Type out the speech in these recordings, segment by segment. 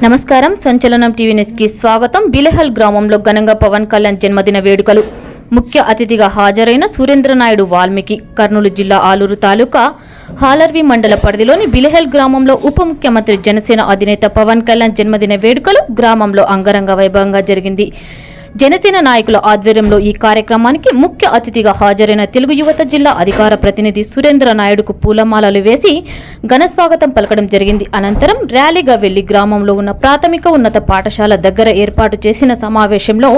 నమస్కారం, సంచలనం TV news కి స్వాగతం. బిలెహల్ గ్రామంలో ఘనంగా పవన్ కళ్యాణ్ జన్మదిన వేడుకలు. ముఖ్య అతిథిగా హాజరైన సురేంద్రనాయుడు వాల్మీకి. కర్నూలు జిల్లా ఆలూరు తాలూకా హాలర్వి మండల పరిధిలోని బిలెహల్ గ్రామంలో ఉప ముఖ్యమంత్రి జనసేన అధినేత పవన్ కళ్యాణ్ జన్మదిన వేడుకలు గ్రామంలో అంగరంగ వైభవంగా జరిగింది. జనసేన నాయకుల ఆధ్వర్యంలో ఈ కార్యక్రమానికి ముఖ్య అతిథిగా హాజరైన తెలుగు యువత జిల్లా అధికార ప్రతినిధి సురేంద్ర నాయుడుకు పూలమాలలు వేసి ఘన స్వాగతం పలకడం జరిగింది. అనంతరం ర్యాలీగా వెళ్లి గ్రామంలో ఉన్న ప్రాథమిక ఉన్నత పాఠశాల దగ్గర ఏర్పాటు చేసిన సమావేశంలో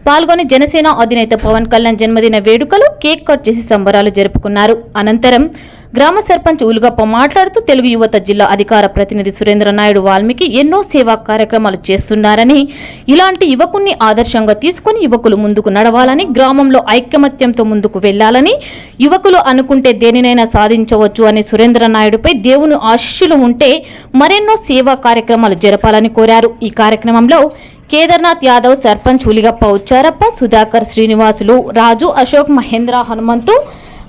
పాల్గొని జనసేన అధినేత పవన్ కళ్యాణ్ జన్మదిన వేడుకలు కేక్ కట్ చేసి సంబరాలు జరుపుకున్నారు. అనంతరం గ్రామ సర్పంచ్ ఉలుగప్ప మాట్లాడుతూ తెలుగు యువత జిల్లా అధికార ప్రతినిధి సురేంద్ర నాయుడు వాల్మీకి ఎన్నో సేవా కార్యక్రమాలు చేస్తున్నారని, ఇలాంటి యువకుణ్ణి ఆదర్శంగా తీసుకుని యువకులు ముందుకు నడవాలని, గ్రామంలో ఐక్యమత్యంతో ముందుకు వెళ్లాలని, యువకులు అనుకుంటే దేనినైనా సాధించవచ్చు అని, సురేంద్ర నాయుడుపై దేవుని ఆశీస్సులు ఉంటే మరెన్నో సేవా కార్యక్రమాలు జరపాలని కోరారు. ఈ కార్యక్రమంలో కేదార్నాథ్ యాదవ్, సర్పంచ్ ఉలిగప్ప, ఉచ్చారప్ప, సుధాకర్, శ్రీనివాసులు, రాజు, అశోక్, మహేంద్ర, హనుమంతు,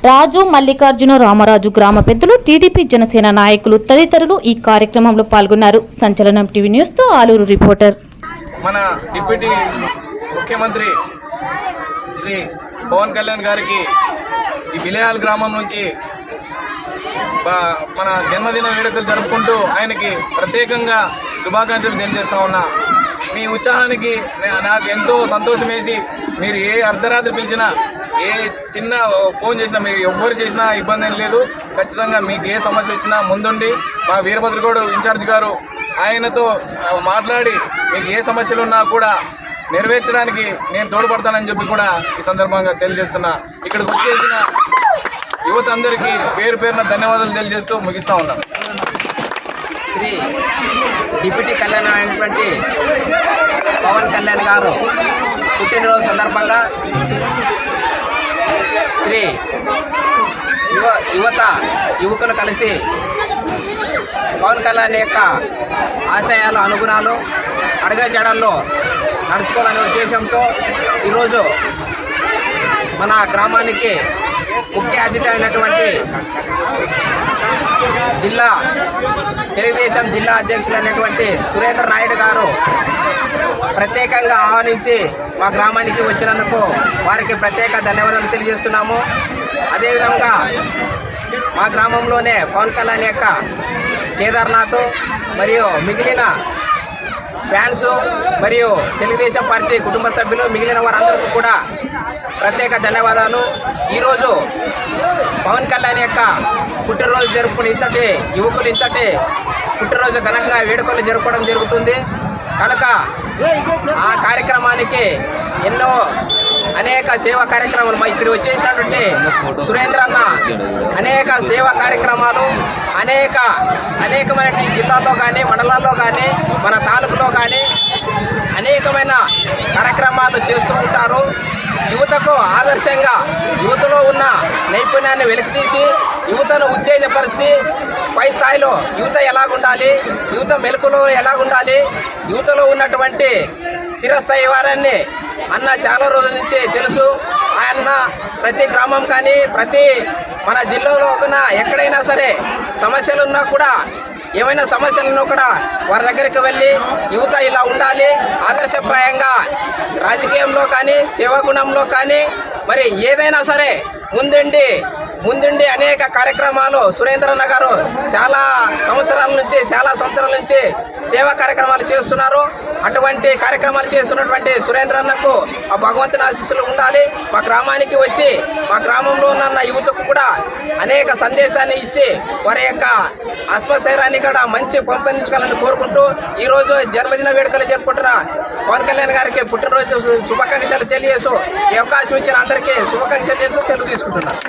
రాజు, మల్లికార్జున, రామరాజు, గ్రామ పెద్దలు, టీడీపీ, జనసేన నాయకులు తదితరులు ఈ కార్యక్రమంలో పాల్గొన్నారు. సంచలనం టీవీ న్యూస్ తో ఆలూరు రిపోర్టర్. మన డిప్యూటీ ముఖ్యమంత్రి శ్రీ పవన్ కళ్యాణ్ గారికి ఈ బిలేహాల్ గ్రామం నుంచి మన జన్మదిన వేడుకలు జరుపుకుంటూ ఆయనకి ప్రత్యేకంగా శుభాకాంక్షలు తెలియజేస్తా ఉన్నా. మీ ఉత్సాహానికి నాకు ఎంతో సంతోషం వేసి, మీరు ఏ అర్ధరాత్రి పిలిచినా, ఏ చిన్న ఫోన్ చేసినా, మీరు ఎవ్వరు చేసినా ఇబ్బంది ఏం లేదు. ఖచ్చితంగా మీకు ఏ సమస్య వచ్చినా ముందుండి మా వీరభద్రగౌడ్ ఇన్ఛార్జ్ గారు ఆయనతో మాట్లాడి మీకు ఏ సమస్యలు ఉన్నా కూడా నెరవేర్చడానికి నేను తోడ్పడతానని చెప్పి కూడా ఈ సందర్భంగా తెలియజేస్తున్నా. ఇక్కడికి వచ్చేసిన యువత అందరికీ పేరు పేరున ధన్యవాదాలు తెలియజేస్తూ ముగిస్తా ఉన్నాం. శ్రీ డిప్యూటీ కళ్యాణ్ అయినటువంటి పవన్ కళ్యాణ్ గారు పుట్టినరోజు సందర్భంగా శ్రీ యువకులు కలిసి పవన్ కళ్యాణ్ యొక్క ఆశయాలు, అనుగుణాలు, అడుగుజాడల్లో నడుచుకోవాలనే ఉద్దేశంతో ఈరోజు మన గ్రామానికి ముఖ్య అతిథి అయినటువంటి తెలుగుదేశం జిల్లా అధ్యక్షులైనటువంటి సురేంద్ర నాయుడు గారు ప్రత్యేకంగా ఆహ్వానించి మా గ్రామానికి వచ్చినందుకు వారికి ప్రత్యేక ధన్యవాదాలు తెలియజేస్తున్నాము. అదేవిధంగా మా గ్రామంలోనే పవన్ కళ్యాణ్ యొక్క కేదార్నాథ్ మరియు మిగిలిన ఫ్యాన్స్ మరియు తెలుగుదేశం పార్టీ కుటుంబ సభ్యులు మిగిలిన వారందరికీ కూడా ప్రత్యేక ధన్యవాదాలు. ఈరోజు పవన్ కళ్యాణ్ యొక్క పుట్టినరోజు జరుపుకుని యువకులు ఇంతటి పుట్టినరోజు ఘనంగా వేడుకలు జరుపుకోవడం జరుగుతుంది కనుక ఆ కార్యక్రమానికి అనేక సేవా కార్యక్రమాలు మా ఇక్కడ వచ్చేసినటువంటి సురేంద్ర అన్న అనేక సేవా కార్యక్రమాలు అనేకమైన జిల్లాల్లో కానీ, మండలాల్లో కానీ, మన తాలూకులో కానీ అనేకమైన కార్యక్రమాలు చేస్తూ ఉంటారు. యువతకు ఆదర్శంగా యువతలో ఉన్న నైపుణ్యాన్ని వెలికితీసి యువతను ఉత్తేజపరిచి పై స్థాయిలో యువత ఎలాగుండాలి, యువత మెలకులో ఎలాగుండాలి, యువతలో ఉన్నటువంటి స్థిరస్థాయి వారాన్ని అన్న చాలా రోజుల నుంచి తెలుసు. ఆయన ప్రతి గ్రామం కానీ ప్రతి మన జిల్లాలో ఉన్న ఎక్కడైనా సరే సమస్యలున్నా కూడా, ఏమైనా సమస్యలున్నా కూడా వారి దగ్గరికి వెళ్ళి యువత ఇలా ఉండాలి, ఆదర్శప్రాయంగా రాజకీయంలో కానీ, సేవాగుణంలో కానీ, మరి ఏదైనా సరే ముందుండి అనేక కార్యక్రమాలు సురేంద్రన్న గారు చాలా సంవత్సరాల నుంచి సేవా కార్యక్రమాలు చేస్తున్నారు. అటువంటి కార్యక్రమాలు చేస్తున్నటువంటి సురేంద్రన్నకు ఆ భగవంతుని ఆశీస్సులు ఉండాలి. మా గ్రామానికి వచ్చి మా గ్రామంలో ఉన్న యువతకు కూడా అనేక సందేశాన్ని ఇచ్చి వారి యొక్క ఆత్మశైర్యాన్ని కూడా మంచి పెంపొందించుకోవాలని కోరుకుంటూ ఈరోజు జన్మదిన వేడుకలు జరుపుకుంటున్న పవన్ కళ్యాణ్ గారికి పుట్టినరోజు శుభాకాంక్షలు తెలియజేస్తూ ఈ అవకాశం ఇచ్చిన అందరికీ శుభాకాంక్షలు చేస్తూ సెలవు తీసుకుంటున్నాను.